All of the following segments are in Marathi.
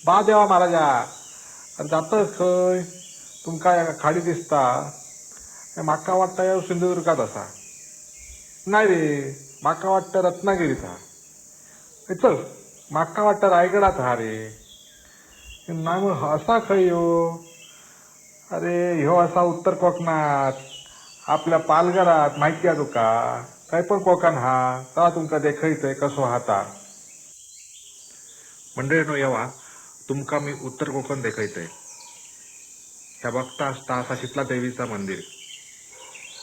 बा देवा महाराजा. अरे जातस खंय? तुमका खाडी दिसता. म्हाका वाटतं ह्यो सिंधुदुर्गात असा. नाही रे, म्हाका वाटतं रत्नागिरीत हा. चल, म्हाका वाटतं रायगडात हा रे. नाही मग असा खंय ह्यो? अरे ह्यो असा उत्तर कोकणात, आपल्या पालघरात. माहिती आहे तुका? काय पण कोकण हा. तेव्हा तुमका देखयचंय कसो हाता. मंडळीनो येवा, तुमका मी उत्तर कोकण देखयचंय. ह्या बघता असता असा शीतला देवीचा मंदिर,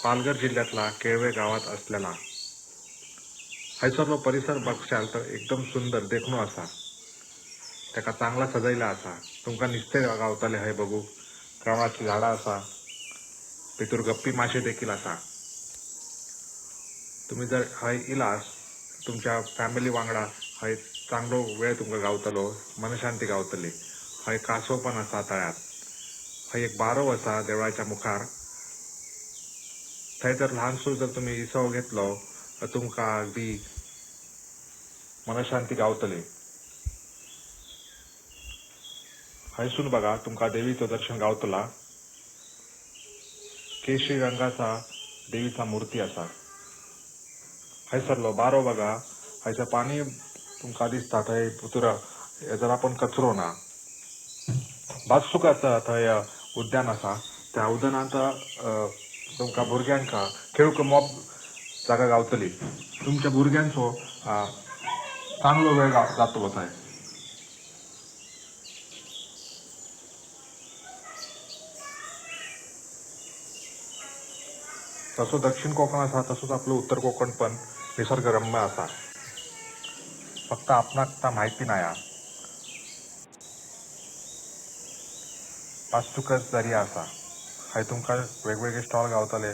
पालघर जिल्ह्यातला केळवे गावात असलेला. हैसरलो परिसर बघशाल तर एकदम सुंदर देखणो असा. त्याका चांगला सजयला असा. तुमका निस्ते गावताले हय बघू. कमळाची झाडा असा. भितूर गप्पी माशे देखील असा. तुम्ही जर हय इलास, तुमच्या फॅमिली वांगडा हय चांगलो वेळ तुमका गावतलो, मनशांती गावतली. हय कासव पण असा तळ्यात. हय एक बारव असा देवळाच्या मुखार. थंय जर लहानसो जर तुम्ही इसव घेतलो तर तुमका अगदी मनशांती गावतली. हयसून बघा तुमका देवीचं दर्शन गावतला. केशरी रंगाचा देवीचा मूर्ती असा. हयसरलो बारो बघा. हयचं पाणी तुमका दिसता. थंय भितर जर आपण कचरो ना. बाजसुकाचं थंय उद्यान असा. त्या उद्यानात तुमका भुरग्यांका खेळूक मोप जागा गावतली. तुमच्या भुरग्यांचो चांगलो वेळ जातलो थंय. तसो दक्षिण कोकण असा तसंच आपलं उत्तर कोकण पण निसर्गरम्य असा. फक्त आपणाक ता माहिती नाही. पाचतुकच दर्या असा. हय तुमका वेगवेगळे स्टॉल गावतले.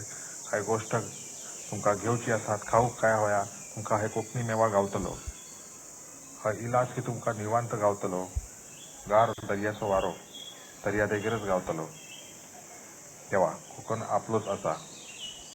काही गोष्ट तुमका घेवची असतात. खाऊक काय होया तुमका हे कोकणी मेवा गावतलो. हय इलाज की तुमका निवांत गावतलो. गार दर्याचो वारो दर्या देगेरच गावतलो. तेव्हा कोकण आपलोच असा.